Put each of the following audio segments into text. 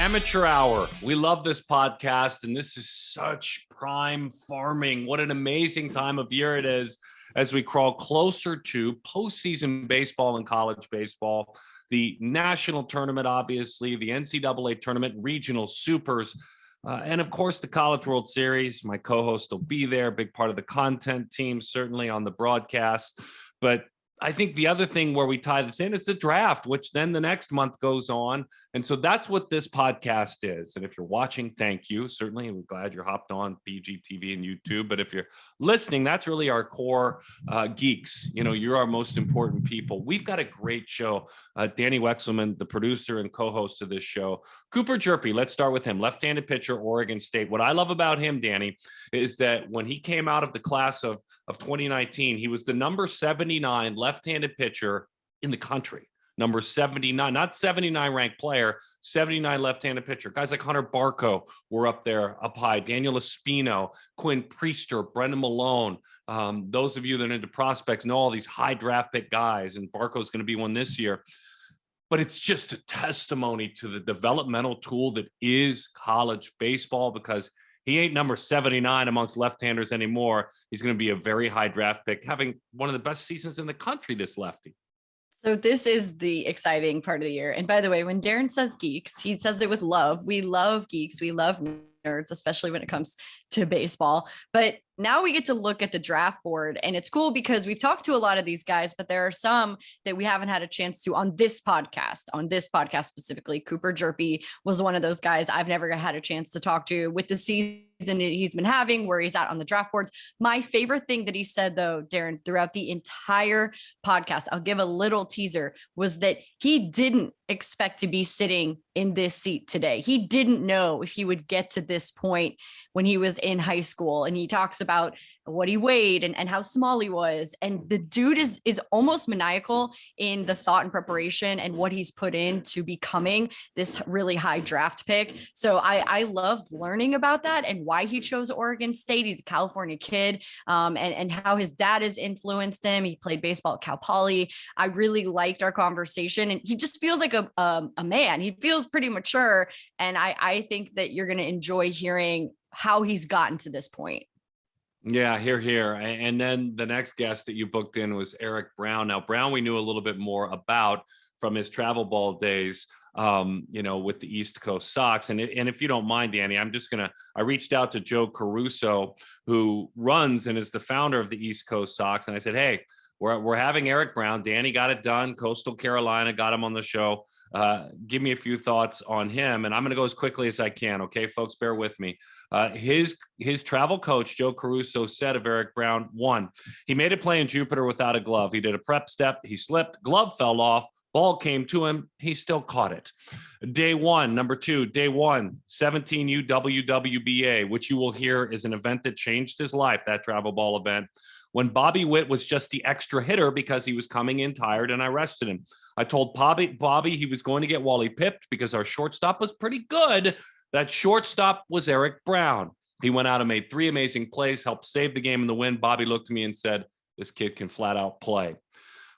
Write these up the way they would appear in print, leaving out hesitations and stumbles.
Amateur Hour. We love this podcast, and this is such prime farming. What an amazing time of year it is as we crawl closer to postseason baseball and college baseball, the national tournament, obviously, the NCAA tournament, regional supers, and of course, the College World Series. My co-host will be there, big part of the content team, certainly on the broadcast. But I think the other thing where we tie this in is the draft, which then the next month goes on. And so that's what this podcast is. And if you're watching, thank you. Certainly, we're glad you're hopped on BGTV and YouTube. But if you're listening, that's really our core geeks. You know, you're our most important people. We've got a great show. Danny Wexelman, the producer and co-host of this show. Cooper Hjerpe, let's start with him. Left-handed pitcher, Oregon State. What I love about him, Danny, is that when he came out of the class of 2019, he was the number 79 left-handed pitcher in the country. Number 79, not 79 ranked player, 79 left-handed pitcher. Guys like Hunter Barco were up there, up high. Daniel Espino, Quinn Priester, Brendan Malone. Those of you that are into prospects know all these high draft pick guys, and Barco's going to be one this year. But it's just a testimony to the developmental tool that is college baseball, because he ain't number 79 amongst left-handers anymore. He's going to be a very high draft pick, having one of the best seasons in the country, this lefty. So this is the exciting part of the year. And by the way, when Darren says geeks, he says it with love. We love geeks. We love nerds, especially when it comes to baseball. But now we get to look at the draft board, and it's cool because we've talked to a lot of these guys, but there are some that we haven't had a chance to on this podcast specifically. Cooper Hjerpe was one of those guys I've never had a chance to talk to with the season he's been having, where he's at on the draft boards. My favorite thing that he said, though, Darren, throughout the entire podcast, I'll give a little teaser, was that he didn't expect to be sitting in this seat today. He didn't know if he would get to this point when he was in high school. And he talks about what he weighed and how small he was. And the dude is almost maniacal in the thought and preparation and what he's put into becoming this really high draft pick. So I loved learning about that and why he chose Oregon State. He's a California kid, and how his dad has influenced him. He played baseball at Cal Poly. I really liked our conversation, and he just feels like a man. He feels pretty mature. And I think that you're going to enjoy hearing how he's gotten to this point. Yeah, here. And then the next guest that you booked in was Eric Brown. Now, Brown, we knew a little bit more about from his travel ball days, with the East Coast Sox. And if you don't mind, Danny, I reached out to Joe Caruso, who runs and is the founder of the East Coast Sox. And I said, hey, we're having Eric Brown. Danny got it done. Coastal Carolina got him on the show. Give me a few thoughts on him. And I'm going to go as quickly as I can. Okay, folks, bear with me. His travel coach, Joe Caruso, said of Eric Brown, 1, he made a play in Jupiter without a glove. He did a prep step. He slipped. Glove fell off. Ball came to him. He still caught it. Day 1, number 2, day 1, 17U WWBA, which you will hear is an event that changed his life, that travel ball event. When Bobby Witt was just the extra hitter because he was coming in tired, and I rested him. I told Bobby he was going to get Wally pipped because our shortstop was pretty good. That shortstop was Eric Brown. He went out and made 3 amazing plays, helped save the game in the win. Bobby looked at me and said, this kid can flat out play.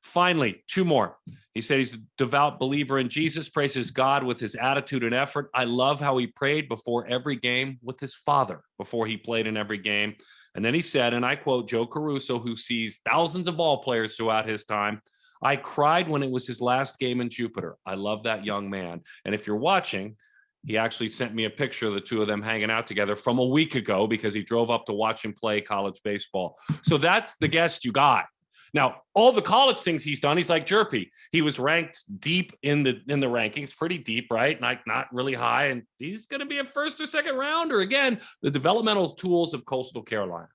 Finally, 2 more. He said he's a devout believer in Jesus, praises God with his attitude and effort. I love how he prayed before every game with his father before he played in every game. And then he said, and I quote Joe Caruso, who sees thousands of ball players throughout his time, I cried when it was his last game in Jupiter. I love that young man. And if you're watching, he actually sent me a picture of the 2 of them hanging out together from a week ago because he drove up to watch him play college baseball. So that's the guest you got. Now, all the college things he's done, he's like Hjerpe. He was ranked deep in the rankings, pretty deep, right? Not really high. And he's going to be a first or second rounder. Again, the developmental tools of Coastal Carolina.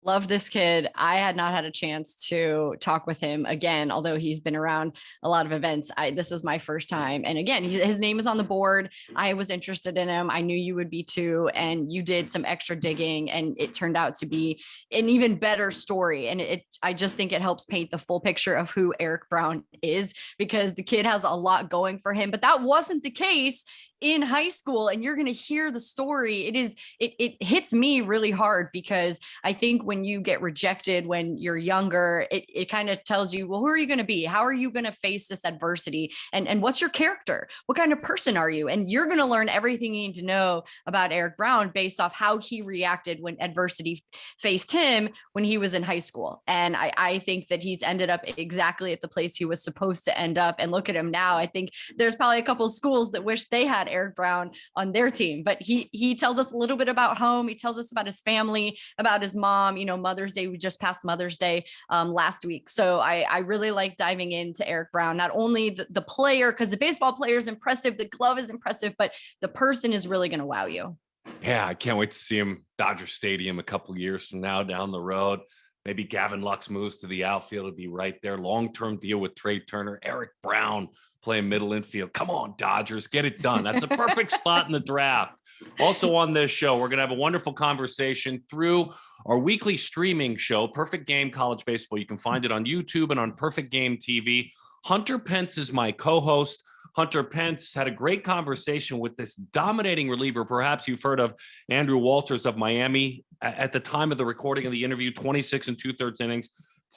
Love this kid. I had not had a chance to talk with him again, although he's been around a lot of events. This was my first time. And again, his name is on the board. I was interested in him. I knew you would be too. And you did some extra digging, and it turned out to be an even better story. And I just think it helps paint the full picture of who Eric Brown is, because the kid has a lot going for him. But that wasn't the case in high school, and you're going to hear the story. It hits me really hard, because I think when you get rejected when you're younger, it kind of tells you, well, who are you going to be? How are you going to face this adversity? And what's your character? What kind of person are you? And you're going to learn everything you need to know about Eric Brown based off how he reacted when adversity faced him when he was in high school. And I think that he's ended up exactly at the place he was supposed to end up. And look at him now. I think there's probably a couple of schools that wish they had Eric Brown on their team, but he tells us a little bit about home. He tells us about his family, about his mom. Mother's Day, we just passed Mother's Day last week. So I really like diving into Eric Brown, not only the player, because the baseball player is impressive, the glove is impressive, but the person is really going to wow you. Yeah, I can't wait to see him Dodger Stadium a couple years from now down the road. Maybe Gavin Lux moves to the outfield to be right there. Long-term deal with Trey Turner. Eric Brown playing middle infield. Come on, Dodgers, get it done. That's a perfect spot in the draft. Also on this show, we're going to have a wonderful conversation through our weekly streaming show, Perfect Game College Baseball. You can find it on YouTube and on Perfect Game TV. Hunter Pence is my co-host. Hunter Pence had a great conversation with this dominating reliever. Perhaps you've heard of Andrew Walters of Miami. At the time of the recording of the interview, 26 and 2/3 innings,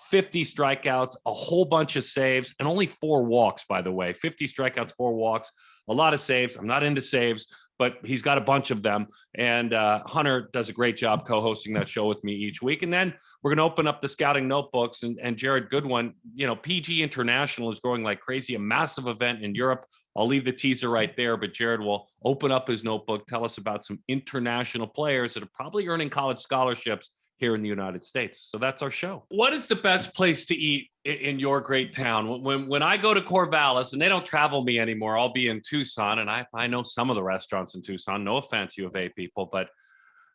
50 strikeouts, a whole bunch of saves, and only 4 walks, by the way. 50 strikeouts, 4 walks, a lot of saves. I'm not into saves, but he's got a bunch of them. And Hunter does a great job co-hosting that show with me each week. And then we're going to open up the scouting notebooks, and Jared Goodwin, PG International is growing like crazy, a massive event in Europe. I'll leave the teaser right there, but Jared will open up his notebook, tell us about some international players that are probably earning college scholarships here in the United States. So that's our show. What is the best place to eat in your great town? When I go to Corvallis, and they don't travel me anymore, I'll be in Tucson, and I know some of the restaurants in Tucson. No offense, U of A people, but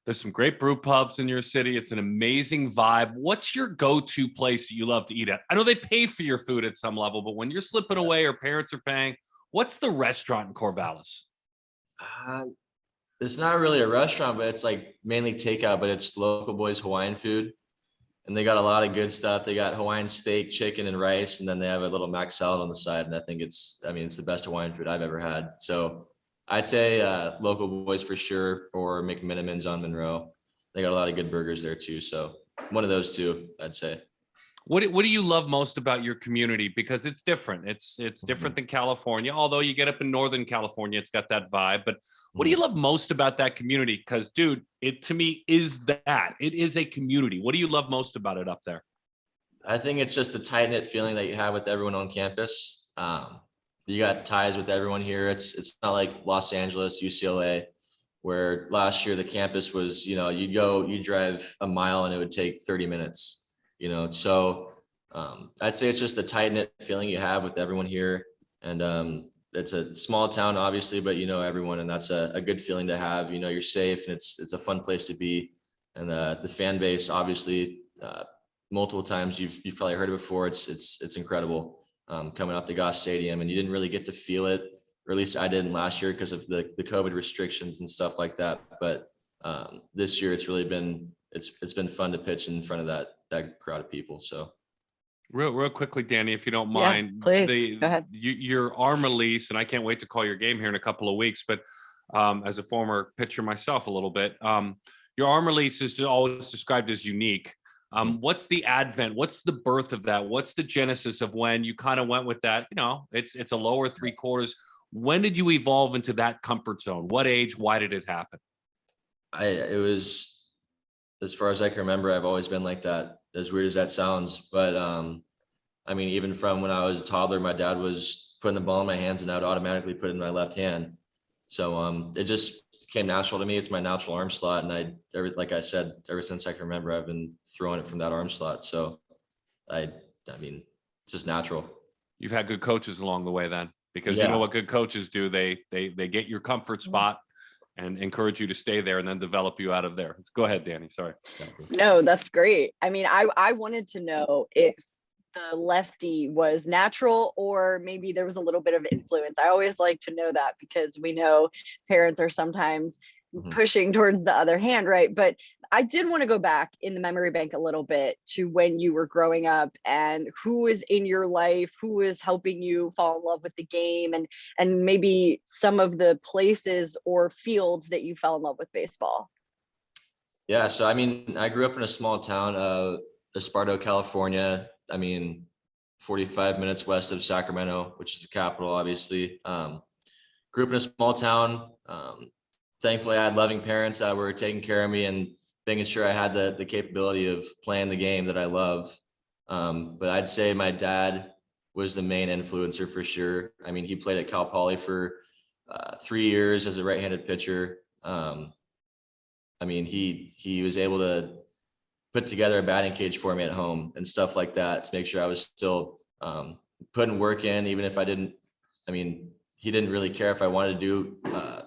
there's some great brew pubs in your city. It's an amazing vibe. What's your go-to place that you love to eat at? I know they pay for your food at some level, but when you're slipping away or parents are paying, what's the restaurant in Corvallis? It's not really a restaurant, but it's like mainly takeout, but it's Local Boys Hawaiian food. And they got a lot of good stuff. They got Hawaiian steak, chicken, and rice. And then they have a little mac salad on the side. And I think it's the best Hawaiian food I've ever had. So I'd say Local Boys for sure, or McMenamins on Monroe. They got a lot of good burgers there too. So one of those two, I'd say. What do you love most about your community? Because it's different. It's different than California. Although you get up in Northern California, it's got that vibe. But what do you love most about that community? Because, dude, it to me is that. It is a community. What do you love most about it up there? I think it's just a tight-knit feeling that you have with everyone on campus. You got ties with everyone here. It's not like Los Angeles, UCLA, where last year the campus was, you'd drive a mile and it would take 30 minutes. So I'd say it's just a tight knit feeling you have with everyone here. And it's a small town, obviously, but everyone, and that's a good feeling to have. You're safe, and it's a fun place to be. And the fan base, obviously, multiple times you've probably heard it before. It's incredible coming up to Goss Stadium, and you didn't really get to feel it, or at least I didn't last year because of the COVID restrictions and stuff like that. But this year it's really been it's been fun to pitch in front of that crowd of people. So real quickly, Danny, if you don't mind, please go ahead. Your arm release, and I can't wait to call your game here in a couple of weeks, but as a former pitcher myself a little bit, your arm release is always described as unique. What's the advent? What's the birth of that? What's the genesis of when you kind of went with that? It's a lower 3/4. When did you evolve into that comfort zone? What age? Why did it happen? It was, as far as I can remember, I've always been like that, as weird as that sounds. But even from when I was a toddler, my dad was putting the ball in my hands and I would automatically put it in my left hand. So it just came natural to me. It's my natural arm slot. And like I said, ever since I can remember, I've been throwing it from that arm slot. So it's just natural. You've had good coaches along the way then, because you know what good coaches do. They get your comfort spot and encourage you to stay there and then develop you out of there. Go ahead, Danny. Sorry. No, that's great. I wanted to know if the lefty was natural or maybe there was a little bit of influence. I always like to know that because we know parents are sometimes pushing towards the other hand, right? But I did want to go back in the memory bank a little bit to when you were growing up and who was in your life, who was helping you fall in love with the game, and maybe some of the places or fields that you fell in love with baseball. Yeah, so I mean, I grew up in a small town, Esparto, California. I mean, 45 minutes west of Sacramento, which is the capital, obviously. Grew up in a small town. Thankfully, I had loving parents that were taking care of me and making sure I had the capability of playing the game that I love. But I'd say my dad was the main influencer for sure. I mean, he played at Cal Poly for 3 years as a right-handed pitcher. I mean, he was able to put together a batting cage for me at home and stuff like that to make sure I was still putting work in, even if I didn't. I mean, he didn't really care if I wanted to do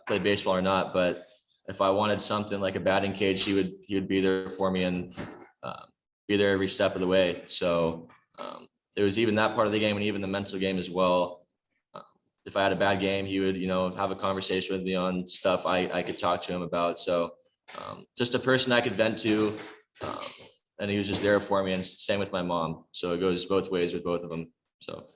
play baseball or not, but if I wanted something like a batting cage, he would be there for me and be there every step of the way. So it was even that part of the game and even the mental game as well. If I had a bad game, he would, have a conversation with me on stuff I could talk to him about. So just a person I could vent to, and he was just there for me. And same with my mom. So it goes both ways with both of them. So.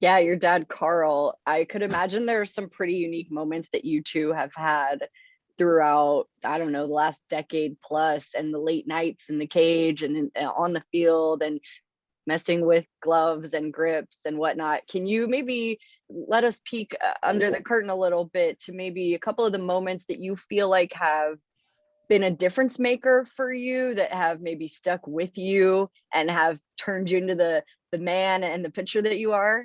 Yeah, your dad, Carl, I could imagine there are some pretty unique moments that you two have had throughout, I don't know, the last decade plus, and the late nights in the cage and on the field and messing with gloves and grips and whatnot. Can you maybe let us peek under the curtain a little bit to maybe a couple of the moments that you feel like have been a difference maker for you, that have maybe stuck with you and have turned you into the man and the pitcher that you are?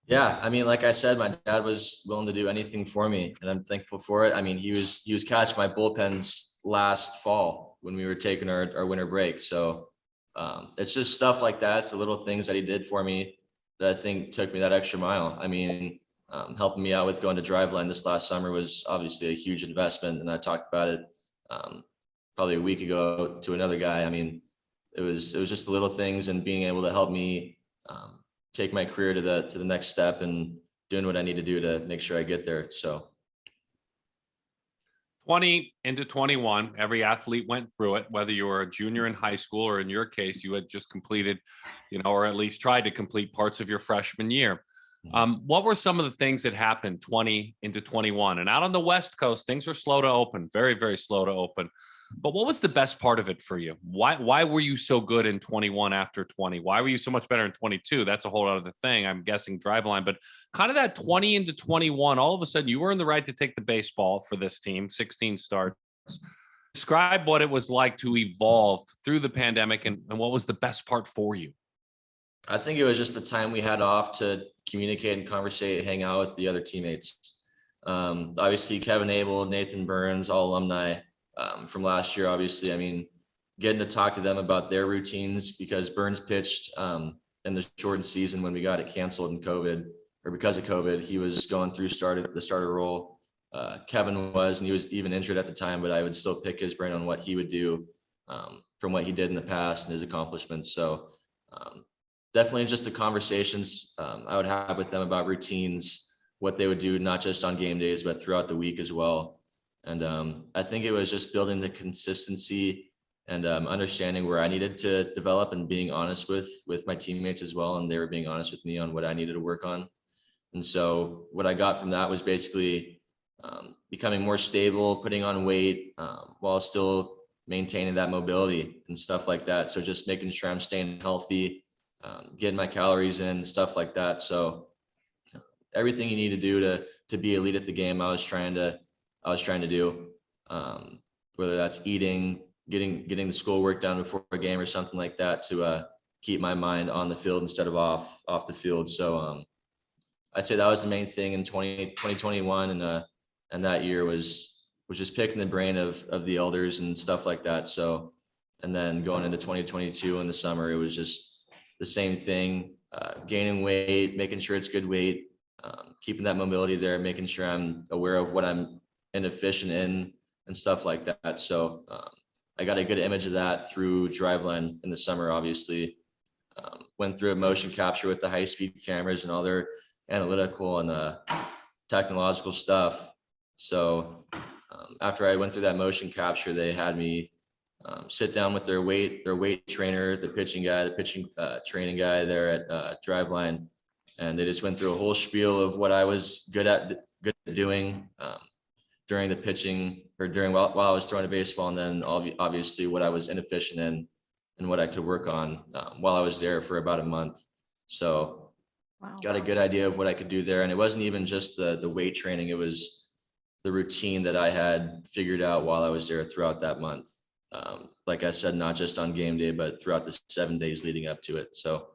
Yeah, I mean, like I said, my dad was willing to do anything for me, and I'm thankful for it. I mean, he was catching my bullpens last fall when we were taking our winter break. So it's just stuff like that. It's the little things that he did for me that I think took me that extra mile. I mean, helping me out with going to Driveline this last summer was obviously a huge investment, and I talked about it probably a week ago to another guy. I mean, it was just the little things and being able to help me take my career to the next step and doing what I need to do to make sure I get there. So 20 into 21, every athlete went through it, whether you were a junior in high school or in your case, you had just completed, or at least tried to complete parts of your freshman year. What were some of the things that happened 20 into 21? And out on the West Coast, things are slow to open, very, very slow to open. But what was the best part of it for you? Why were you so good in 21 after 20? Why were you so much better in 22? That's a whole other thing. I'm guessing Driveline, but kind of that 20 into 21, all of a sudden you were in the right to take the baseball for this team, 16 starts. Describe what it was like to evolve through the pandemic and what was the best part for you? I think it was just the time we had off to communicate and conversate, hang out with the other teammates. Obviously Kevin Abel, Nathan Burns, all alumni from last year. Obviously, I mean, getting to talk to them about their routines, because Burns pitched in the shortened season when we got it canceled in COVID, or because of COVID. He was going through the starter role. Kevin was, and he was even injured at the time, but I would still pick his brain on what he would do from what he did in the past and his accomplishments. So definitely just the conversations I would have with them about routines, what they would do, not just on game days, but throughout the week as well. And I think it was just building the consistency and understanding where I needed to develop, and being honest with my teammates as well. And they were being honest with me on what I needed to work on. And so what I got from that was basically becoming more stable, putting on weight while still maintaining that mobility and stuff like that. So just making sure I'm staying healthy, getting my calories in, stuff like that. So everything you need to do to be elite at the game, I was trying to do, whether that's eating, getting the schoolwork done before a game or something like that, to keep my mind on the field instead of off the field. So I'd say that was the main thing in 2021, and that year was just picking the brain of the elders and stuff like that. So, and then going into 2022 in the summer, it was just the same thing, gaining weight, making sure it's good weight, keeping that mobility there, making sure I'm aware of what I'm inefficient in and stuff like that. So I got a good image of that through Driveline in the summer. Obviously, went through a motion capture with the high-speed cameras and all their analytical and technological stuff. So after I went through that motion capture, they had me sit down with their weight trainer, the pitching guy, the pitching training guy there at Driveline, and they just went through a whole spiel of what I was good at doing during the pitching or while I was throwing a baseball, and then obviously what I was inefficient in and what I could work on while I was there for about a month. So Wow. got a good idea of what I could do there. And it wasn't even just the weight training, it was the routine that I had figured out while I was there throughout that month. Like I said, not just on game day, but throughout the 7 days leading up to it. So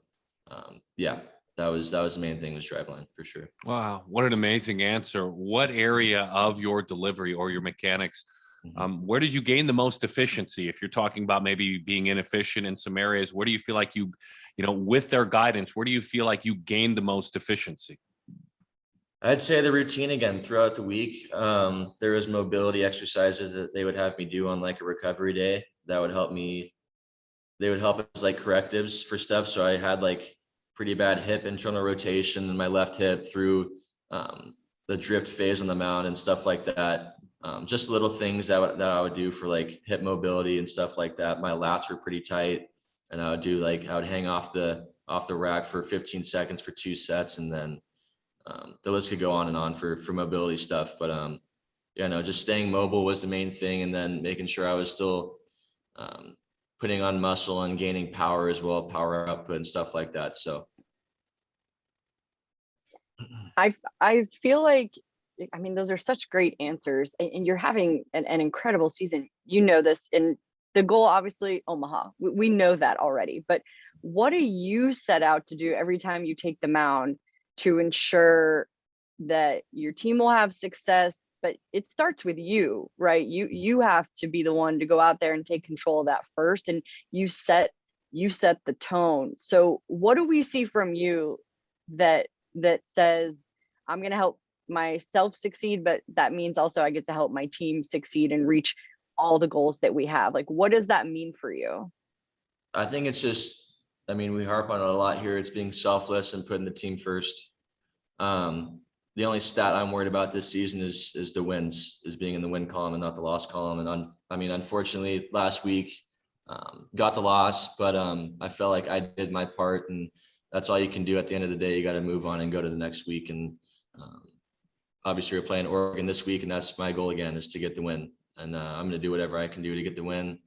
yeah, that was the main thing, was Driveline for sure. Wow, what an amazing answer. What area of your delivery or your mechanics, where did you gain the most efficiency? If you're talking about maybe being inefficient in some areas, where do you feel like you know, with their guidance, where do you feel like you gained the most efficiency? I'd say the routine again throughout the week. There was mobility exercises that they would have me do on like a recovery day that would help me. They would help as like correctives for stuff. So I had like pretty bad hip internal rotation in my left hip through the drift phase on the mound and stuff like that. Just little things that I would do for like hip mobility and stuff like that. My lats were pretty tight, and I would do like, I would hang off the rack for 15 seconds for 2 sets, and then the list could go on and on for mobility stuff. But yeah, no, just staying mobile was the main thing, and then making sure I was still putting on muscle and gaining power as well, power output and stuff like that. So I feel like, I mean, those are such great answers, and you're having an incredible season. You know this, and the goal, obviously, Omaha. We know that already. But what do you set out to do every time you take the mound to ensure that your team will have success? But it starts with you, right? You have to be the one to go out there and take control of that first, and you set the tone. So what do we see from you that says, I'm going to help myself succeed, but that means also I get to help my team succeed and reach all the goals that we have? Like, what does that mean for you? I think it's just, I mean, we harp on it a lot here. It's being selfless and putting the team first. The only stat I'm worried about this season is the wins, is being in the win column and not the loss column. And I mean, unfortunately, last week got the loss, but I felt like I did my part, and that's all you can do at the end of the day. You got to move on and go to the next week. And obviously, we're playing Oregon this week, and that's my goal again, is to get the win. And I'm going to do whatever I can do to get the win.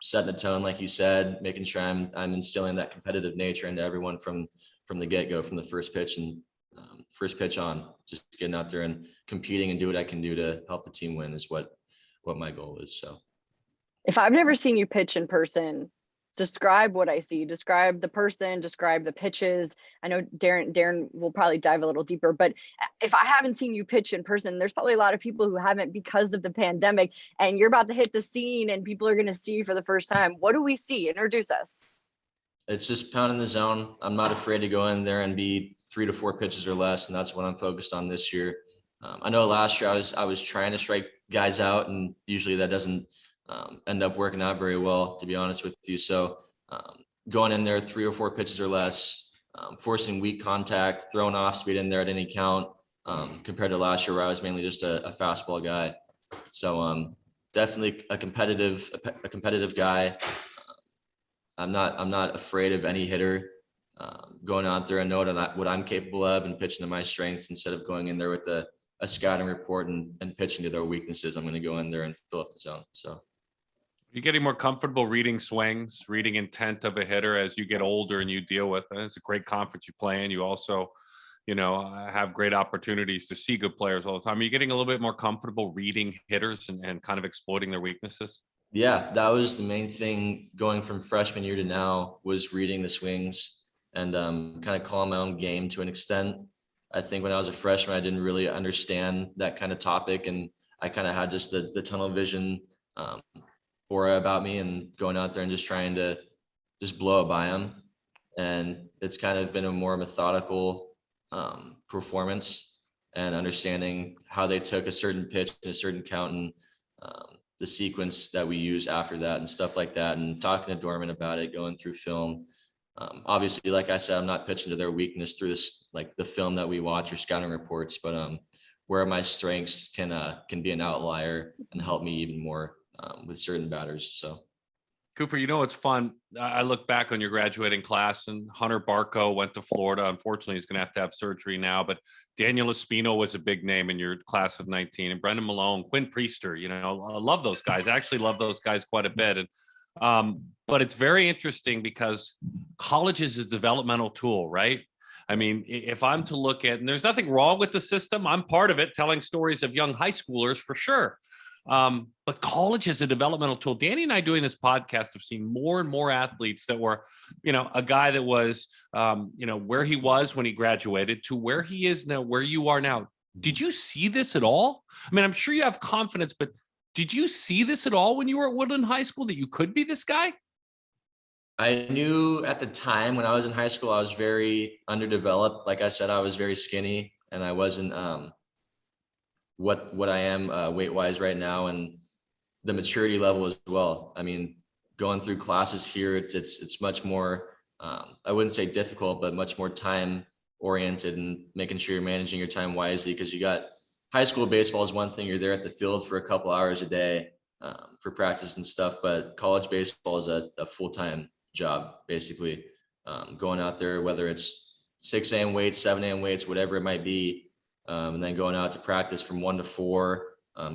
Setting the tone, like you said, making sure I'm instilling that competitive nature into everyone from the get-go, from the first pitch and first pitch on, just getting out there and competing and do what I can do to help the team win is what my goal is. So if I've never seen you pitch in person, describe what I see, describe the person, describe the pitches. I know Darren will probably dive a little deeper, but if I haven't seen you pitch in person, there's probably a lot of people who haven't because of the pandemic, and you're about to hit the scene and people are going to see you for the first time. What do we see? Introduce us. It's just pounding the zone. I'm not afraid to go in there and be 3 to 4 pitches or less, and that's what I'm focused on this year. I know last year I was trying to strike guys out, and usually that doesn't end up working out very well, to be honest with you. So going in there 3 or 4 pitches or less, forcing weak contact, throwing off speed in there at any count, compared to last year where I was mainly just a fastball guy. So definitely a competitive guy. I'm not afraid of any hitter. Going out there and know what I'm capable of and pitching to my strengths, instead of going in there with a scouting report and pitching to their weaknesses. I'm going to go in there and fill up the zone. So You're getting more comfortable reading swings, reading intent of a hitter as you get older and you deal with it. It's a great conference you play in. You also, you know, have great opportunities to see good players all the time. Are you getting a little bit more comfortable reading hitters and kind of exploiting their weaknesses? Yeah, that was the main thing going from freshman year to now, was reading the swings and kind of calling my own game to an extent. I think when I was a freshman, I didn't really understand that kind of topic, and I kind of had just the tunnel vision aura about me, and going out there and just trying to just blow it by them. And it's kind of been a more methodical performance, and understanding how they took a certain pitch, a certain count, and the sequence that we use after that and stuff like that, and talking to Dorman about it, going through film. Obviously, like I said, I'm not pitching to their weakness through this, like the film that we watch or scouting reports, but where my strengths can be an outlier and help me even more with certain batters. So. Cooper, you know what's fun? I look back on your graduating class, and Hunter Barco went to Florida. Unfortunately, he's going to have surgery now. But Daniel Espino was a big name in your class of 19, and Brendan Malone, Quinn Priester. You know, I love those guys. I actually love those guys quite a bit. And but it's very interesting because college is a developmental tool, right? I mean, if I'm to look at, and there's nothing wrong with the system, I'm part of it, telling stories of young high schoolers for sure. But college is a developmental tool. Danny and I doing this podcast have seen more and more athletes that were, you know, a guy that was, you know, where he was when he graduated to where he is now, where you are now. Did you see this at all? I mean, I'm sure you have confidence, but did you see this at all when you were at Woodland High School that you could be this guy? I knew at the time when I was in high school, I was very underdeveloped. Like I said, I was very skinny and I wasn't, what I am weight wise right now, and the maturity level as well. I mean, going through classes here, it's much more, I wouldn't say difficult, but much more time oriented and making sure you're managing your time wisely, because you got high school baseball is one thing. You're there at the field for a couple hours a day for practice and stuff, but college baseball is a full-time job, basically. Going out there, whether it's 6 a.m. weights, 7 a.m. weights, whatever it might be, and then going out to practice from 1 to 4,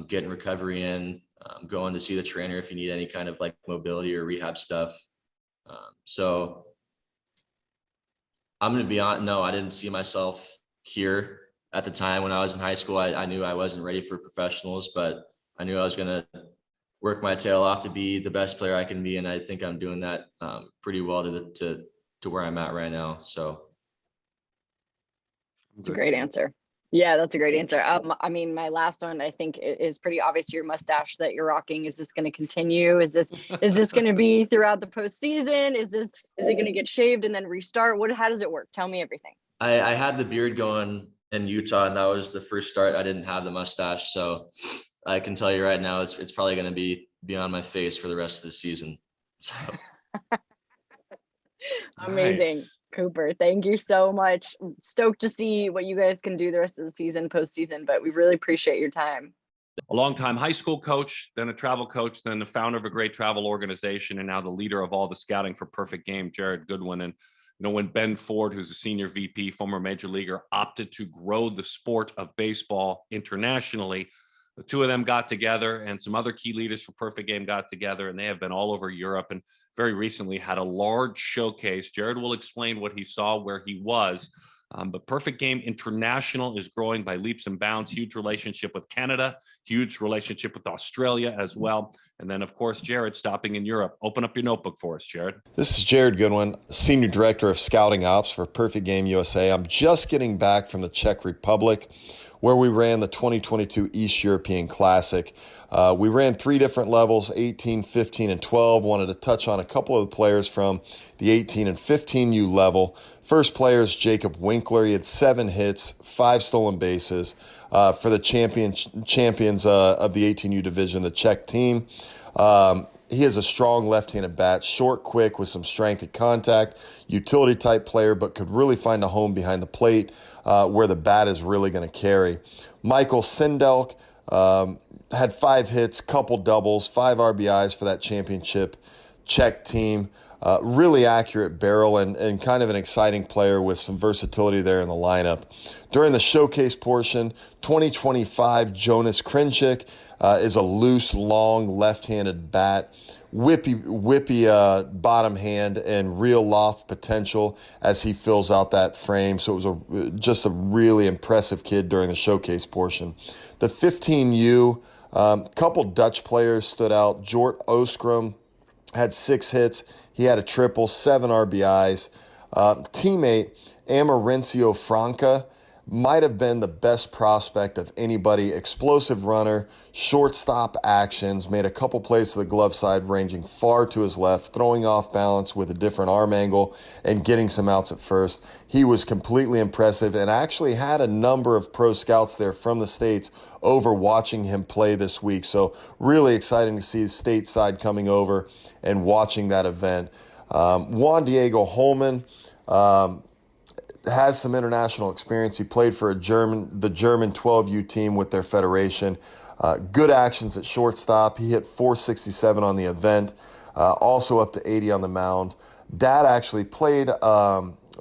getting recovery in, going to see the trainer if you need any kind of like mobility or rehab stuff. So I'm going to be honest, no, I didn't see myself here at the time when I was in high school. I knew I wasn't ready for professionals, but I knew I was going to work my tail off to be the best player I can be. And I think I'm doing that pretty well to where I'm at right now. So. It's a great answer. Yeah, that's a great answer. I mean, my last one, I think is pretty obvious. Your mustache that you're rocking. Is this going to continue? Is this going to be throughout the postseason? Is it going to get shaved and then restart? How does it work? Tell me everything. I had the beard going in Utah, and that was the first start. I didn't have the mustache, so I can tell you right now, it's probably going to be on my face for the rest of the season. So. Amazing. Nice. Cooper, thank you so much. Stoked to see what you guys can do the rest of the season, postseason, but we really appreciate your time. A longtime high school coach, then a travel coach, then the founder of a great travel organization, and now the leader of all the scouting for Perfect Game, Jared Goodwin. And you know, when Ben Ford, who's a senior VP, former major leaguer, opted to grow the sport of baseball internationally, the two of them got together, and some other key leaders for Perfect Game got together, and they have been all over Europe and very recently had a large showcase. Jared will explain what he saw where he was, but Perfect Game International is growing by leaps and bounds. Huge relationship with Canada, huge relationship with Australia as well. And then, of course, Jared stopping in Europe. Open up your notebook for us, Jared. This is Jared Goodwin, Senior Director of Scouting Ops for Perfect Game USA. I'm just getting back from the Czech Republic, where we ran the 2022 East European Classic. We ran 3 different levels, 18, 15, and 12. Wanted to touch on a couple of the players from the 18 and 15U level. First player is Jacob Winkler. He had 7 hits, 5 stolen bases for the champions of the 18U division, the Czech team. He has a strong left-handed bat, short, quick, with some strength at contact, utility-type player, but could really find a home behind the plate where the bat is really going to carry. Michael Sindelk had 5 hits, couple doubles, 5 RBIs for that championship Czech team. Really accurate barrel and kind of an exciting player with some versatility there in the lineup. During the showcase portion, 2025 Jonas Krinchik is a loose, long, left-handed bat. Whippy bottom hand and real loft potential as he fills out that frame. So it was just a really impressive kid during the showcase portion. The 15U, couple Dutch players stood out. Jort Ostrom had 6 hits. He had a triple, 7 RBIs. Teammate Amarencio Franca might have been the best prospect of anybody. Explosive runner, shortstop actions, made a couple plays to the glove side, ranging far to his left, throwing off balance with a different arm angle and getting some outs at first. He was completely impressive and actually had a number of pro scouts there from the States over watching him play this week. So really exciting to see the stateside coming over and watching that event. Juan Diego Holman, has some international experience. He played for the German 12U team with their federation. Good actions at shortstop. He hit 467 on the event, also up to 80 on the mound. Dad actually played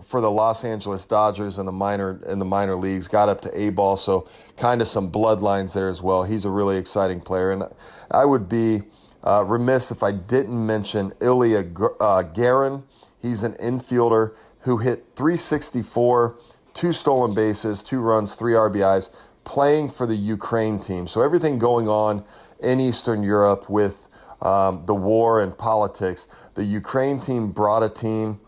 for the Los Angeles Dodgers in the minor leagues, got up to A-ball, so kind of some bloodlines there as well. He's a really exciting player, and I would be remiss if I didn't mention Ilya Garin. He's an infielder who hit 364, 2 stolen bases, 2 runs, 3 RBIs, playing for the Ukraine team. So everything going on in Eastern Europe with the war and politics, the Ukraine team brought a team.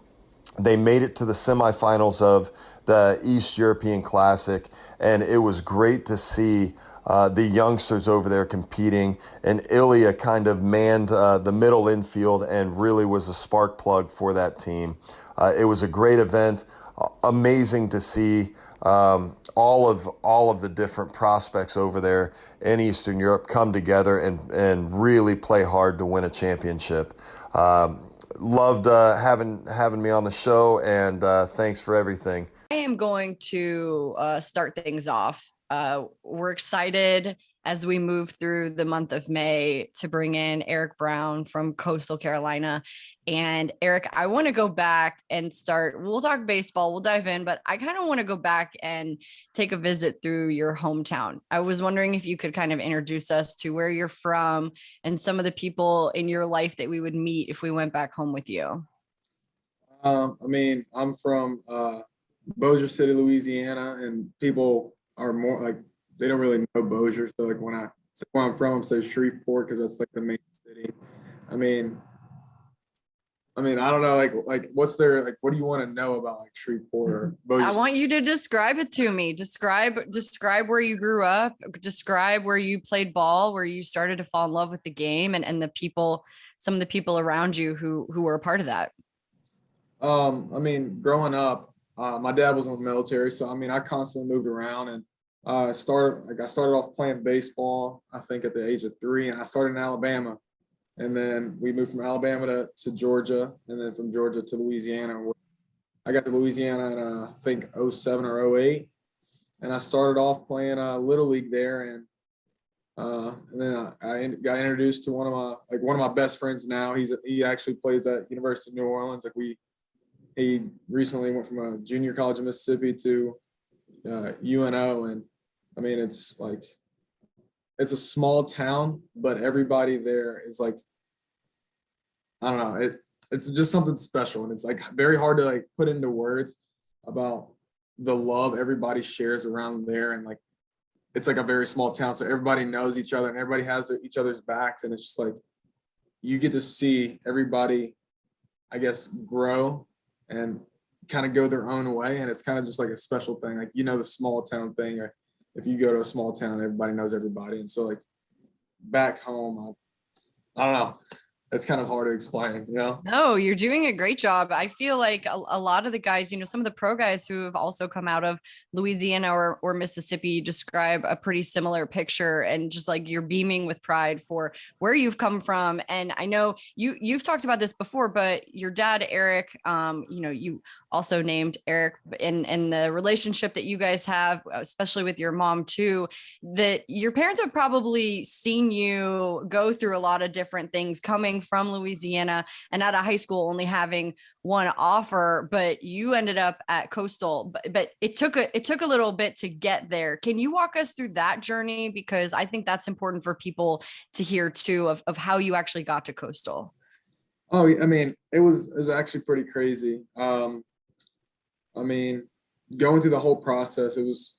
They made it to the semifinals of the East European Classic, and it was great to see the youngsters over there competing. And Ilya kind of manned the middle infield and really was a spark plug for that team. It was a great event, amazing to see all of the different prospects over there in Eastern Europe come together and really play hard to win a championship. Loved having me on the show, and thanks for everything. I am going to start things off. We're excited as we move through the month of May to bring in Eric Brown from Coastal Carolina. And Eric, I want to go back and start. We'll talk baseball, we'll dive in, but I kind of want to go back and take a visit through your hometown. I was wondering if you could kind of introduce us to where you're from and some of the people in your life that we would meet if we went back home with you. I'm from Bossier City, Louisiana, and people are more like, they don't really know Bossier. So like when I say where I'm from, I'm say Shreveport because that's like the main city. I don't know, like what's there, like what do you want to know about like Shreveport or Bossier? I want you to describe it to me. Describe where you grew up, describe where you played ball, where you started to fall in love with the game, and the people, some of the people around you who were a part of that. Growing up, my dad was in the military, so I constantly moved around, and I started off playing baseball, I think at the age of 3, and I started in Alabama. And then we moved from Alabama to Georgia, and then from Georgia to Louisiana. I got to Louisiana in I think 07 or 08, and I started off playing Little League there, and then I got introduced to one of my best friends now. He actually plays at University of New Orleans. He recently went from a junior college in Mississippi to UNO, and it's a small town, but everybody there is like, I don't know, it's just something special, and it's like very hard to like put into words about the love everybody shares around there. And like it's like a very small town, so everybody knows each other and everybody has each other's backs, and it's just like you get to see everybody, I guess, grow and kind of go their own way, and it's kind of just like a special thing. Like, the small town thing, or if you go to a small town, everybody knows everybody. And so like back home, I don't know, it's kind of hard to explain, No, you're doing a great job. I feel like a lot of the guys, some of the pro guys who have also come out of Louisiana or Mississippi describe a pretty similar picture, and just like you're beaming with pride for where you've come from. And I know you've talked about this before, but your dad, Eric, you also named Eric, and the relationship that you guys have, especially with your mom too, that your parents have probably seen you go through a lot of different things coming from Louisiana and out of high school only having one offer, but you ended up at Coastal, but it took a little bit to get there. Can you walk us through that journey? Because I think that's important for people to hear too, of how you actually got to Coastal. Oh, it was actually pretty crazy. Going through the whole process, it was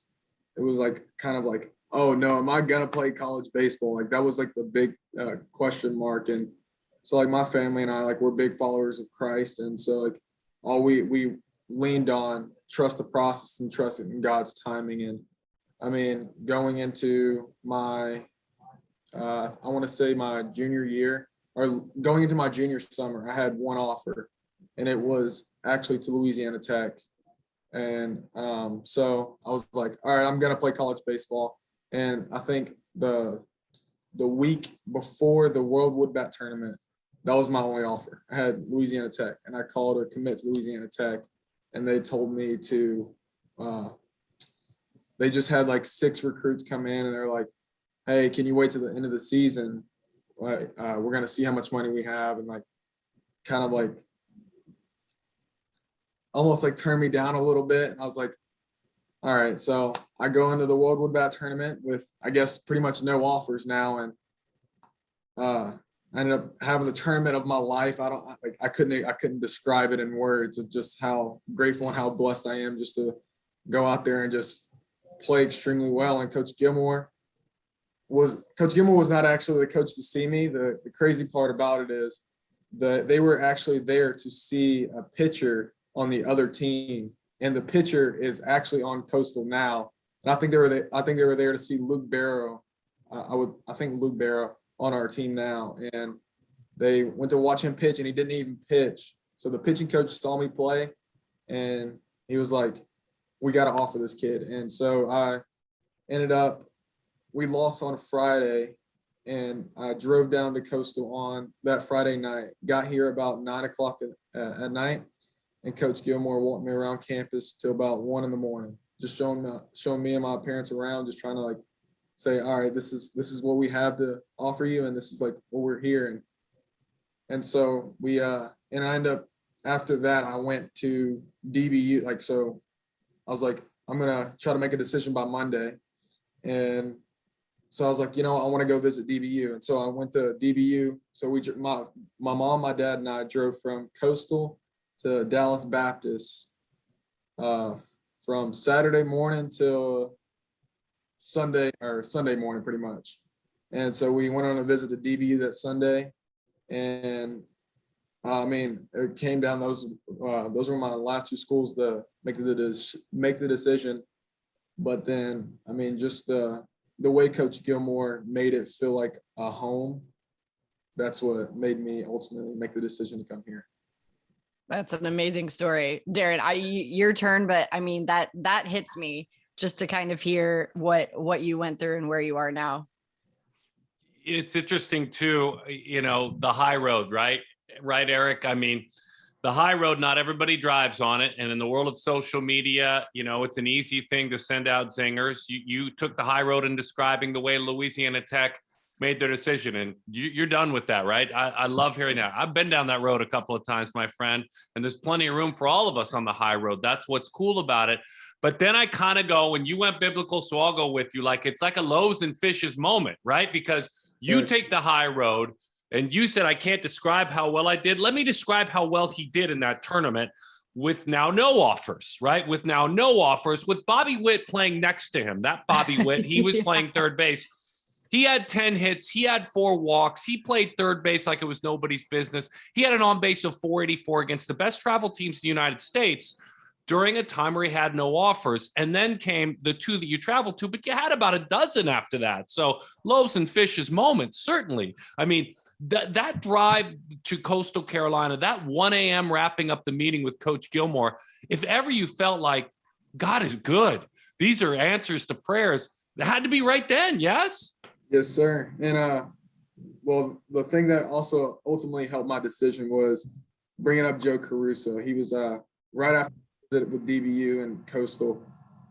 like kind of like, oh no, am I gonna play college baseball? Like that was like the big question mark. And so like my family and I, like, we're big followers of Christ, and so like all we leaned on, trust the process and trust in God's timing. And going into my I want to say my junior year, or going into my junior summer, I had one offer, and it was actually to Louisiana Tech. And so I was like, all right, I'm gonna play college baseball. And I think the week before the World Wood Bat tournament, that was my only offer. I had Louisiana Tech, and I called to commit to Louisiana Tech. and they told me to, they just had like 6 recruits come in, and they're like, hey, can you wait to the end of the season? Like, we're going to see how much money we have, and like, kind of like, almost like turn me down a little bit. And I was like, all right. So I go into the Worldwood Bat tournament with, I guess, pretty much no offers now. And I ended up having the tournament of my life. I couldn't describe it in words of just how grateful and how blessed I am just to go out there and just play extremely well. And Coach Gilmore was not actually the coach to see me. The crazy part about it is that they were actually there to see a pitcher on the other team, and the pitcher is actually on Coastal now. And I think they were there to see Luke Barrow. I think Luke Barrow on our team now, and they went to watch him pitch, and he didn't even pitch. So the pitching coach saw me play, and he was like, "We got to offer this kid." And so I ended up, we lost on a Friday, and I drove down to Coastal on that Friday night. Got here about 9 o'clock at night. And Coach Gilmore walked me around campus till about 1 a.m, just showing me and my parents around, just trying to like say, all right, this is what we have to offer you, and this is like what we're here. And so we and I ended up, after that, I went to DBU. Like, so I was like, I'm gonna try to make a decision by Monday. And so I was like, I want to go visit DBU. And so I went to DBU. So my mom, my dad, and I drove from Coastal to Dallas Baptist from Saturday morning till Sunday morning, pretty much. And so we went on a visit to DBU that Sunday, and I mean, it came down. Those were my last 2 schools to make the decision. But then, I mean, just the way Coach Gilmore made it feel like a home, that's what made me ultimately make the decision to come here. That's an amazing story, Darren. Your turn, but I mean that hits me just to kind of hear what you went through and where you are now. It's interesting too, the high road, right, Eric? I mean, the high road, not everybody drives on it, and in the world of social media, it's an easy thing to send out zingers. You took the high road in describing the way Louisiana Tech made their decision, and you're done with that, right? I love hearing that. I've been down that road a couple of times, my friend, and there's plenty of room for all of us on the high road. That's what's cool about it. But then I kind of go, and you went biblical, so I'll go with you. Like, it's like a loaves and fishes moment, right? Because you take the high road, and you said, I can't describe how well I did. Let me describe how well he did in that tournament with now no offers, right? With now no offers, with Bobby Witt playing next to him. That Bobby Witt, he was playing third base. He had 10 hits. He had 4 walks. He played third base like it was nobody's business. He had an on base of 484 against the best travel teams in the United States during a time where he had no offers. And then came the 2 that you traveled to, but you had about a dozen after that. So loaves and fishes moments, certainly. I mean, that drive to Coastal Carolina, that 1 a.m. wrapping up the meeting with Coach Gilmore, if ever you felt like God is good, these are answers to prayers, it had to be right then, yes? Yes, sir. And well, the thing that also ultimately helped my decision was bringing up Joe Caruso. He was right after with DBU and Coastal.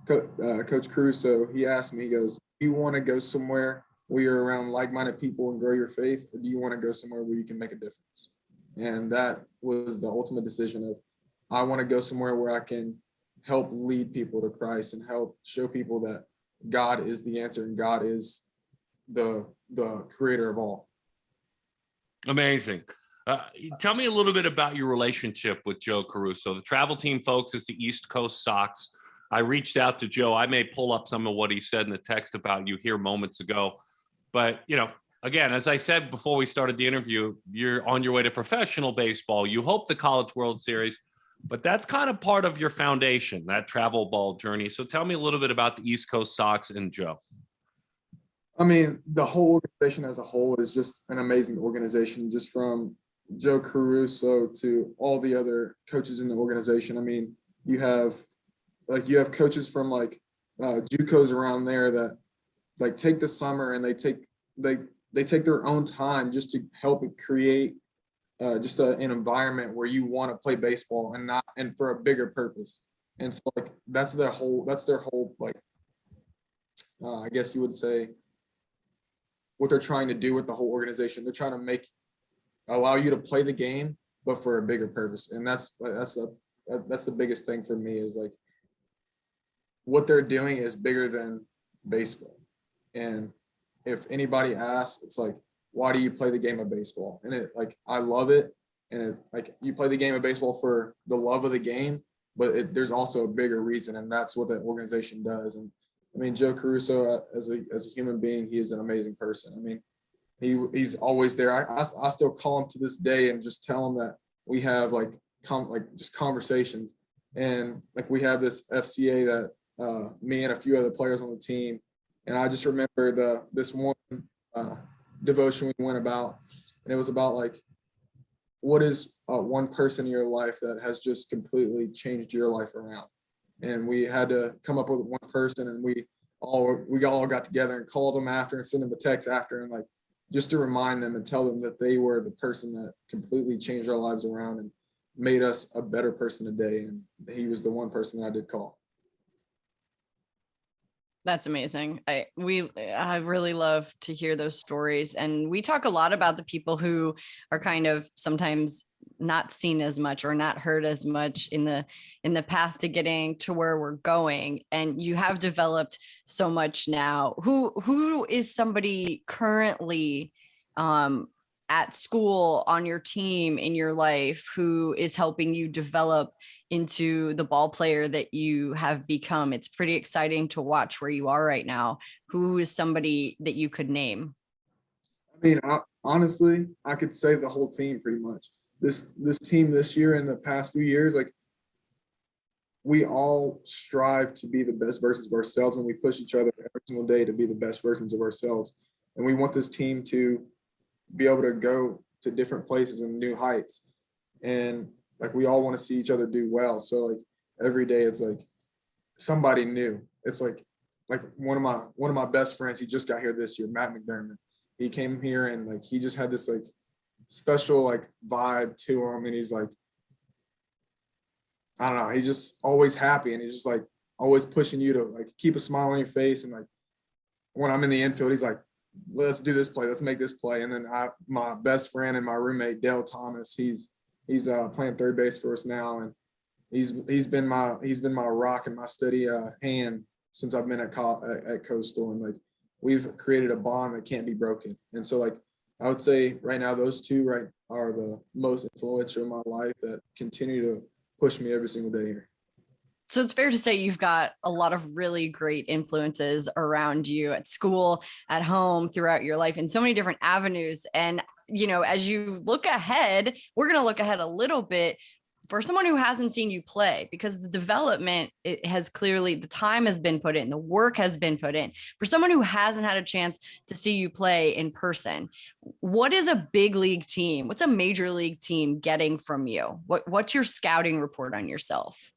Coach Caruso, he asked me, he goes, do you want to go somewhere where you're around like-minded people and grow your faith, or do you want to go somewhere where you can make a difference? And that was the ultimate decision of, I want to go somewhere where I can help lead people to Christ and help show people that God is the answer and God is the creator of all. Amazing. Tell me a little bit about your relationship with Joe Caruso. The travel team folks is the East Coast Sox. I reached out to Joe. I may pull up some of what he said in the text about you here moments ago. But, again, as I said before we started the interview, you're on your way to professional baseball. You hope the College World Series, but that's kind of part of your foundation, that travel ball journey. So tell me a little bit about the East Coast Sox and Joe. I mean, the whole organization as a whole is just an amazing organization, just from Joe Caruso to all the other coaches in the organization. I mean, you have coaches from JUCOs around there that take the summer and they take their own time just to help create an environment where you want to play baseball and for a bigger purpose. And so like that's their whole like I guess you would say what they're trying to do with the whole organization. They're trying to allow you to play the game, but for a bigger purpose. And that's the biggest thing for me is like what they're doing is bigger than baseball. And if anybody asks, it's like, why do you play the game of baseball? And it like, I love it. And it, like you play the game of baseball for the love of the game, but there's also a bigger reason. And that's what that organization does. And I mean, Joe Caruso as a human being, he is an amazing person. I mean, he's always there. I still call him to this day and just tell him that we have like just conversations. And like we have this FCA that me and a few other players on the team. And I just remember this one devotion we went about, and it was about like, what is one person in your life that has just completely changed your life around? And we had to come up with one person, and we all got together and called them after and sent them a text after, and like just to remind them and tell them that they were the person that completely changed our lives around and made us a better person today. And he was the one person that I did call. That's amazing. I really love to hear those stories. And we talk a lot about the people who are kind of sometimes not seen as much or not heard as much in the path to getting to where we're going. And you have developed so much now. Who is somebody currently at school, on your team, in your life, who is helping you develop into the ball player that you have become? It's pretty exciting to watch where you are right now. Who is somebody that you could name? I mean, honestly, I could say the whole team pretty much. This team this year and the past few years, like we all strive to be the best versions of ourselves, and we push each other every single day to be the best versions of ourselves. And we want this team to be able to go to different places and new heights. And like, we all want to see each other do well. So like every day it's like somebody new. It's like one of my best friends, he just got here this year, Matt McDermott. He came here and like, he just had this like special like vibe to him. And he's like, I don't know, he's just always happy. And he's just like always pushing you to like keep a smile on your face. And like, when I'm in the infield, he's like, let's do this play. Let's make this play. And then my best friend and my roommate, Dale Thomas, he's playing third base for us now. And he's been my rock and my steady hand since I've been at Coastal. And like, we've created a bond that can't be broken. And so like, I would say right now, those two are the most influential in my life that continue to push me every single day here. So it's fair to say you've got a lot of really great influences around you at school, at home, throughout your life in so many different avenues. And, you know, as you look ahead, we're going to look ahead a little bit for someone who hasn't seen you play, because the development, it has clearly, the time has been put in, the work has been put in. For someone who hasn't had a chance to see you play in person, what is a big league team? What's a major league team getting from you? What's your scouting report on yourself?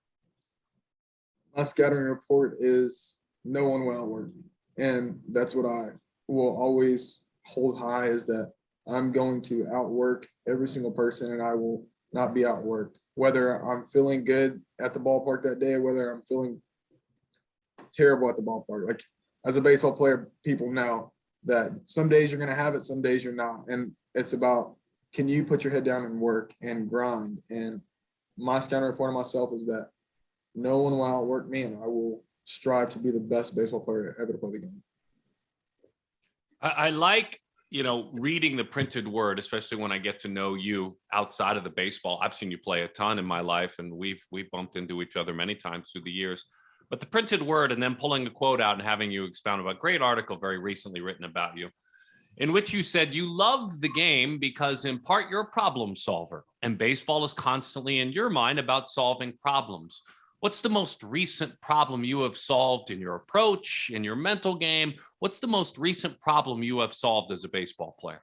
My scouting report is no one will outwork me. And that's what I will always hold high, is that I'm going to outwork every single person, and I will not be outworked. Whether I'm feeling good at the ballpark that day, or whether I'm feeling terrible at the ballpark. Like, as a baseball player, people know that some days you're going to have it, some days you're not. And it's about, can you put your head down and work and grind? And my scouting report on myself is that no one will outwork me, and I will strive to be the best baseball player ever to play the game. I like, reading the printed word, especially when I get to know you outside of the baseball. I've seen you play a ton in my life, and we've bumped into each other many times through the years. But the printed word, and then pulling a quote out and having you expound about a great article very recently written about you, in which you said you love the game because in part you're a problem solver, and baseball is constantly in your mind about solving problems. What's the most recent problem you have solved in your approach, in your mental game? What's the most recent problem you have solved as a baseball player?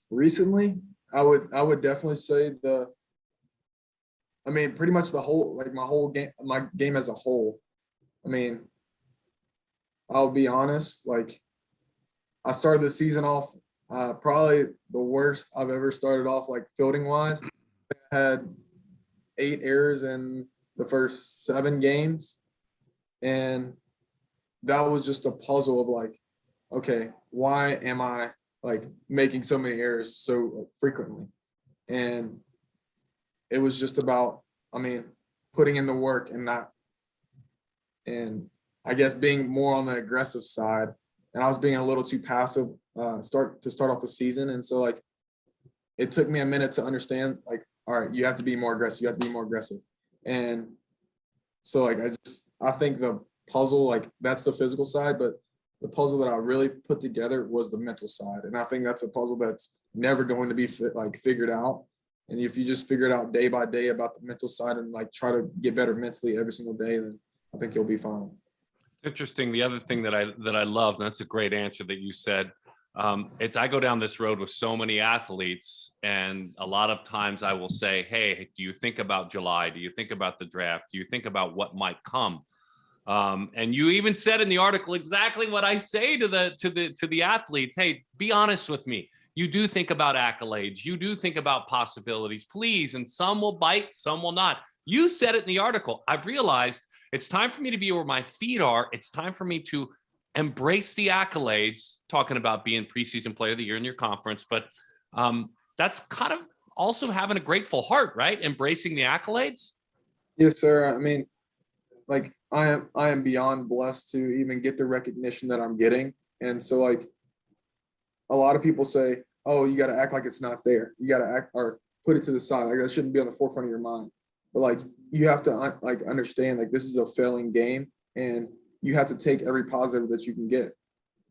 Recently, I would definitely say pretty much the whole, like my game as a whole. I mean, I'll be honest, like I started the season off Probably the worst I've ever started off like fielding wise. I had 8 errors in the first 7 games. And that was just a puzzle of like, okay, why am I like making so many errors so frequently? And it was just about, I mean, putting in the work and I guess being more on the aggressive side. And I was being a little too passive start off the season. And so like it took me a minute to understand like, all right, you have to be more aggressive. You have to be more aggressive. And so like I think the puzzle, like that's the physical side, but the puzzle that I really put together was the mental side. And I think that's a puzzle that's never going to be figured out. And if you just figure it out day by day about the mental side and like try to get better mentally every single day, then I think you'll be fine. Interesting. The other thing that I loved, and that's a great answer that you said. It's I go down this road with so many athletes, and a lot of times I will say, "Hey, do you think about July? Do you think about the draft? Do you think about what might come?" And you even said in the article exactly what I say to the athletes. Hey, be honest with me. You do think about accolades. You do think about possibilities, please. And some will bite, some will not. You said it in the article. I've realized it's time for me to be where my feet are. It's time for me to embrace the accolades, talking about being preseason player of the year in your conference. But that's kind of also having a grateful heart, right? Embracing the accolades. Yes, sir. I mean, like I am beyond blessed to even get the recognition that I'm getting. And so like a lot of people say, oh, you got to act like it's not there. You got to act or put it to the side. Like that shouldn't be on the forefront of your mind. But like you have to like understand like this is a failing game and you have to take every positive that you can get.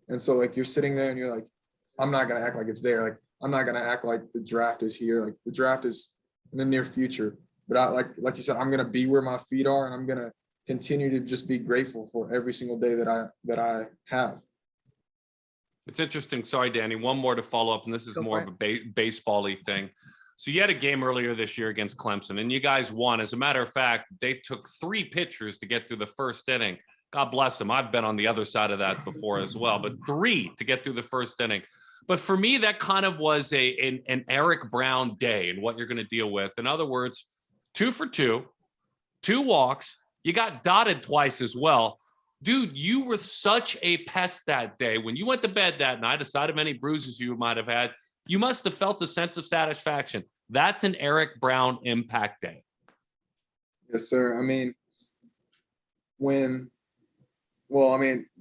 And so like you're sitting there and you're like, I'm not going to act like it's there. Like I'm not going to act like the draft is here. Like the draft is in the near future. But I like you said, I'm going to be where my feet are and I'm going to continue to just be grateful for every single day that I have. It's interesting. Sorry, Danny. One more to follow up, and this is more of a baseball-y thing. So you had a game earlier this year against Clemson, and you guys won. As a matter of fact, they took 3 pitchers to get through the first inning. God bless them. I've been on the other side of that before as well, but 3 to get through the first inning. But for me, that kind of was an Eric Brown day and what you're going to deal with. In other words, 2 for 2, 2 walks. You got dotted twice as well. Dude, you were such a pest that day. When you went to bed that night, aside of any bruises you might have had, you must have felt a sense of satisfaction. That's an Eric Brown impact day. Yes, sir. I mean,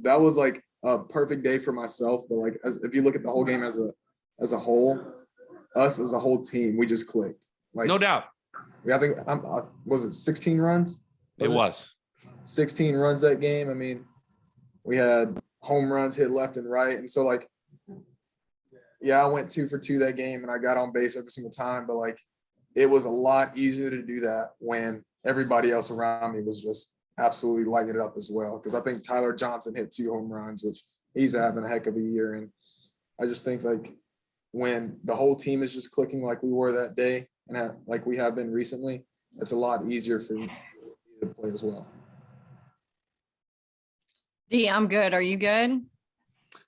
that was like a perfect day for myself. But like, if you look at the whole game as a whole, us as a whole team, we just clicked. Like, no doubt. I think was it 16 runs? It was 16 runs that game. I mean, we had home runs hit left and right. And so like, yeah, I went 2 for 2 that game and I got on base every single time, but like, it was a lot easier to do that when everybody else around me was just absolutely lighting it up as well. Cause I think Tyler Johnson hit 2 home runs, which he's having a heck of a year. And I just think like when the whole team is just clicking like we were that day and like we have been recently, it's a lot easier for me to play as well. D, I'm good. Are you good?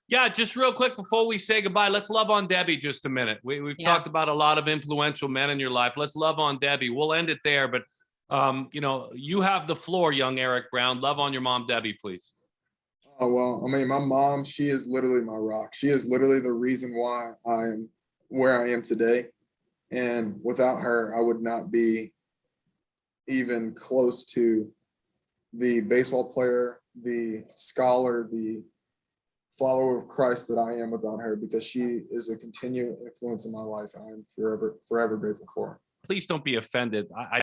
Yeah, just real quick before we say goodbye, let's love on Debbie just a minute. We've talked about a lot of influential men in your life. Let's love on Debbie. We'll end it there, but you have the floor, young Eric Brown. Love on your mom, Debbie, please. Oh, well, I mean, my mom, she is literally my rock. She is literally the reason why I am where I am today. And without her, I would not be even close to the baseball player, the scholar, the follower of Christ that I am without her, because she is a continued influence in my life. And I'm forever grateful for her. Please don't be offended. I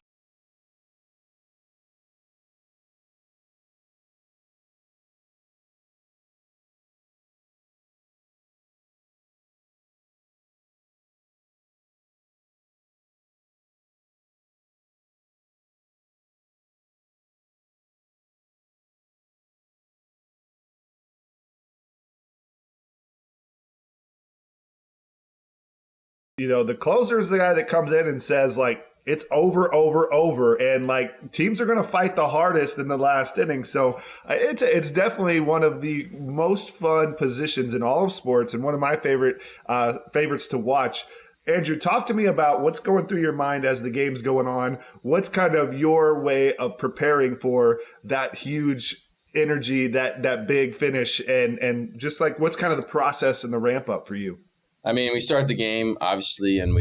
The closer is the guy that comes in and says, like, it's over. And like teams are going to fight the hardest in the last inning. So it's definitely one of the most fun positions in all of sports and one of my favorites to watch. Andrew, talk to me about what's going through your mind as the game's going on. What's kind of your way of preparing for that huge energy, that big finish, and just like what's kind of the process and the ramp up for you? I mean, we start the game obviously, and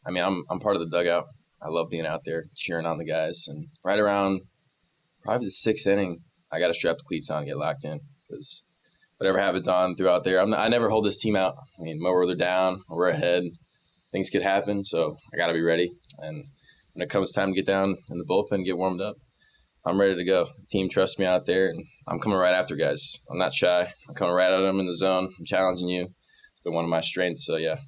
I'm part of the dugout. I love being out there cheering on the guys. And right around probably the 6th inning, I got to strap the cleats on and get locked in because whatever happens on throughout there, I never hold this team out. I mean, whether they're down or we're ahead, things could happen. So I got to be ready. And when it comes time to get down in the bullpen and get warmed up, I'm ready to go. The team trusts me out there, and I'm coming right after guys. I'm not shy. I'm coming right at them in the zone. I'm challenging you. It's been one of my strengths. So, yeah,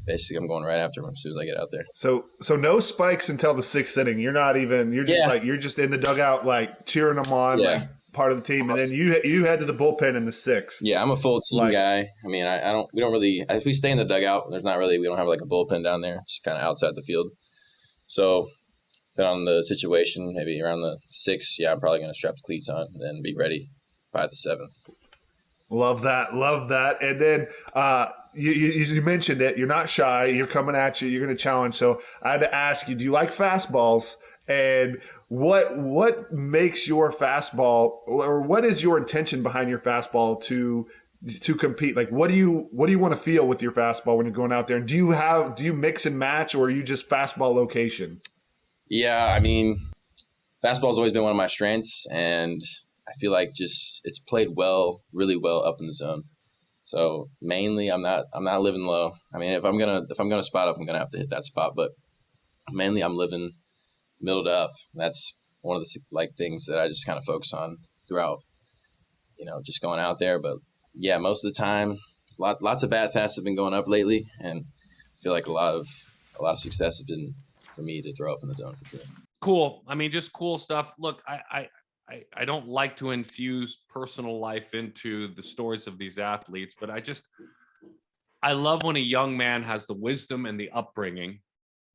basically I'm going right after them as soon as I get out there. So no spikes until the 6th inning. You're not even – you're just in the dugout like cheering them on, like part of the team. And then you head to the bullpen in the 6th. Yeah, I'm a full team guy. I mean, we don't really – if we stay in the dugout, we don't have like a bullpen down there. It's kind of outside the field. So – depending on the situation, maybe around the 6th, I'm probably going to strap the cleats on and then be ready by the 7th. Love that. And then you mentioned it. You're not shy. You're coming at you. You're going to challenge. So I had to ask you, do you like fastballs? And what makes your fastball, or what is your intention behind your fastball to compete? Like, what do you want to feel with your fastball when you're going out there? And do you mix and match, or are you just fastball location? Yeah, I mean, fastball's always been one of my strengths, and I feel like it's played really well up in the zone. So mainly, I'm not living low. I mean, if I'm gonna spot up, I'm gonna have to hit that spot. But mainly, I'm living middle to up. That's one of the things that I just kind of focus on throughout. Just going out there. But yeah, most of the time, lots of bat-paths have been going up lately, and I feel like a lot of success has been for me to throw up in the zone for sure. Cool. I mean, just cool stuff. Look, I don't like to infuse personal life into the stories of these athletes, but I love when a young man has the wisdom and the upbringing,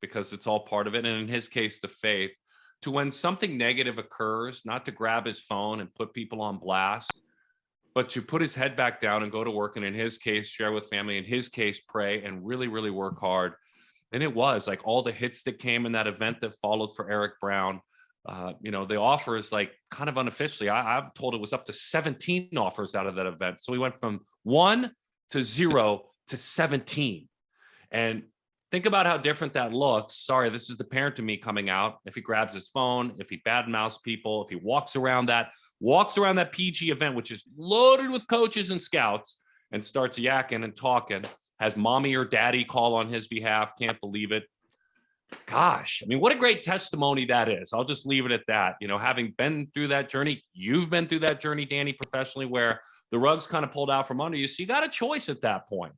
because it's all part of it. And in his case, the faith, to when something negative occurs, not to grab his phone and put people on blast, but to put his head back down and go to work. And in his case, share with family, in his case, pray and really, really work hard. And it was like all the hits that came in that event that followed for Eric Brown. The offers, like kind of unofficially, I'm told it was up to 17 offers out of that event. So we went from 1 to 0 to 17. And think about how different that looks. Sorry, this is the parent to me coming out. If he grabs his phone, if he badmouths people, if he walks around that PG event, which is loaded with coaches and scouts, and starts yakking and talking, has mommy or daddy call on his behalf. Can't believe it. Gosh, I mean, what a great testimony that is. I'll just leave it at that. Having been through that journey, you've been through that journey, Danny, professionally, where the rug's kind of pulled out from under you. So you got a choice at that point.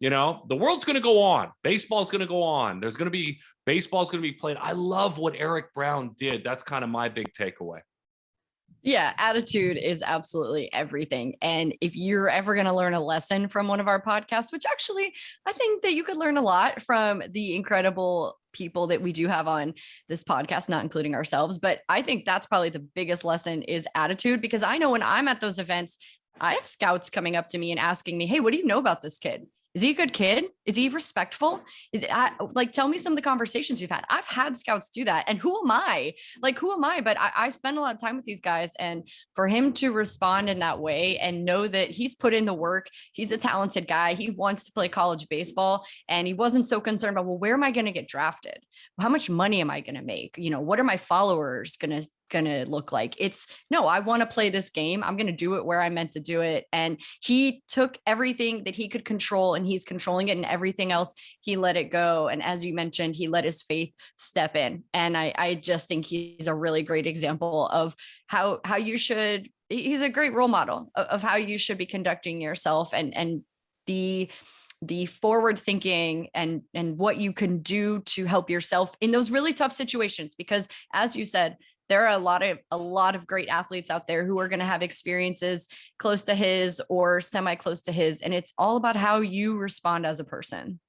The world's going to go on. Baseball's going to go on. Baseball's going to be played. I love what Eric Brown did. That's kind of my big takeaway. Yeah, attitude is absolutely everything. And if you're ever going to learn a lesson from one of our podcasts, which actually I think that you could learn a lot from the incredible people that we do have on this podcast, not including ourselves, but I think that's probably the biggest lesson is attitude, because I know when I'm at those events, I have scouts coming up to me and asking me, hey, what do you know about this kid? Is he a good kid? Is he respectful? Tell me some of the conversations you've had. I've had scouts do that. And who am I? But I spend a lot of time with these guys, and for him to respond in that way and know that he's put in the work, he's a talented guy. He wants to play college baseball, and he wasn't so concerned about, well, where am I going to get drafted? How much money am I going to make? What are my followers going to look like? No, I want to play this game. I'm going to do it where I meant to do it. And he took everything that he could control, and he's controlling it, and everything else, he let it go. And as you mentioned, he let his faith step in. And I just think he's a really great example of how you should, he's a great role model of how you should be conducting yourself, and the forward thinking and what you can do to help yourself in those really tough situations. Because as you said, there are a lot of great athletes out there who are going to have experiences close to his or semi close to his. And it's all about how you respond as a person.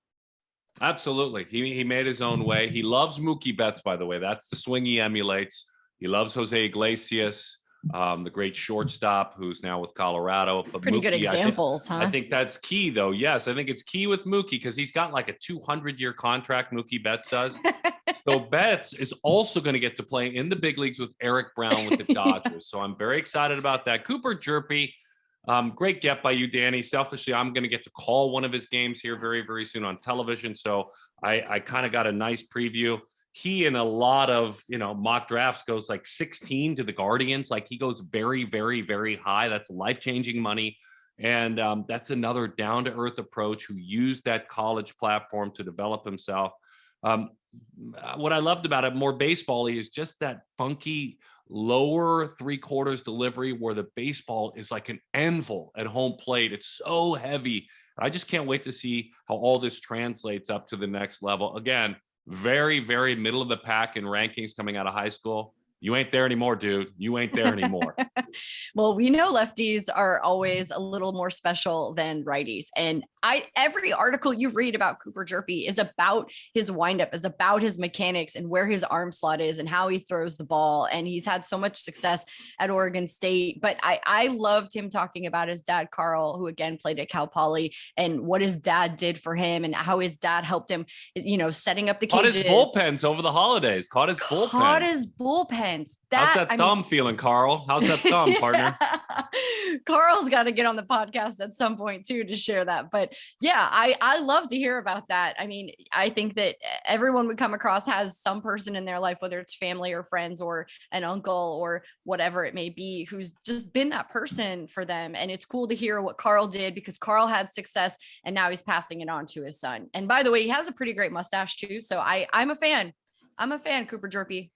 Absolutely. He made his own way. He loves Mookie Betts, by the way. That's the swing he emulates. He loves Jose Iglesias, the great shortstop who's now with Colorado. But Pretty good Mookie, examples, huh? I think that's key, though. Yes, I think it's key with Mookie because he's got like a 200-year contract, Mookie Betts does. So Betts is also going to get to play in the big leagues with Eric Brown with the Dodgers. So I'm very excited about that. Cooper Jerpy, great get by you, Danny. Selfishly, I'm going to get to call one of his games here very, very soon on television. So I kind of got a nice preview. He in a lot of, mock drafts goes like 16 to the Guardians. Like he goes very, very, very high. That's life-changing money. And that's another down-to-earth approach who used that college platform to develop himself. What I loved about it, more baseball-y, is just that funky lower three-quarters delivery where the baseball is like an anvil at home plate. It's so heavy. I just can't wait to see how all this translates up to the next level. Again, very, very middle of the pack in rankings coming out of high school. You ain't there anymore, dude. You ain't there anymore. Well, we know lefties are always a little more special than righties. And every article you read about Cooper Jerpy is about his windup, is about his mechanics and where his arm slot is and how he throws the ball. And he's had so much success at Oregon State. But I loved him talking about his dad, Carl, who again played at Cal Poly, and what his dad did for him and how his dad helped him, setting up the cages. Caught his bullpens over the holidays. Caught his bullpens. How's that thumb feeling, Carl? How's that thumb, partner? Carl's got to get on the podcast at some point too to share that. But yeah, I love to hear about that. I mean, I think that everyone we come across has some person in their life, whether it's family or friends or an uncle or whatever it may be, who's just been that person for them. And it's cool to hear what Carl did because Carl had success and now he's passing it on to his son. And by the way, he has a pretty great mustache too. So I'm a fan. I'm a fan, Cooper Jerpy.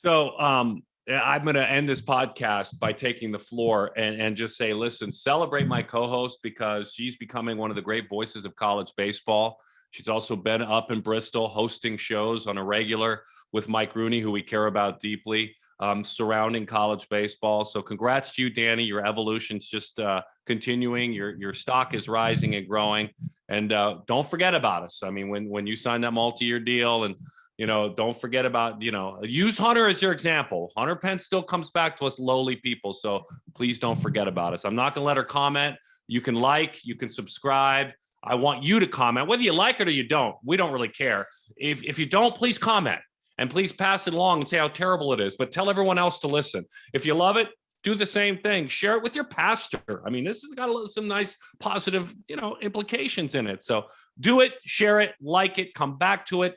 So I'm going to end this podcast by taking the floor and just say, listen, celebrate my co-host because she's becoming one of the great voices of college baseball. She's also been up in Bristol hosting shows on a regular with Mike Rooney, who we care about deeply, surrounding college baseball. So congrats to you, Danny. Your evolution's just continuing. Your stock is rising and growing. And don't forget about us. I mean, when you sign that multi-year deal and don't forget about, use Hunter as your example. Hunter Pence still comes back to us lowly people. So please don't forget about us. I'm not going to let her comment. You can you can subscribe. I want you to comment, whether you like it or you don't. We don't really care. If you don't, please comment and please pass it along and say how terrible it is, but tell everyone else to listen. If you love it, do the same thing. Share it with your pastor. I mean, this has got some nice positive, implications in it. So do it, share it, like it, come back to it.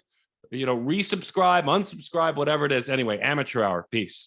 Resubscribe, unsubscribe, whatever it is. Anyway, Amateur Hour. Peace.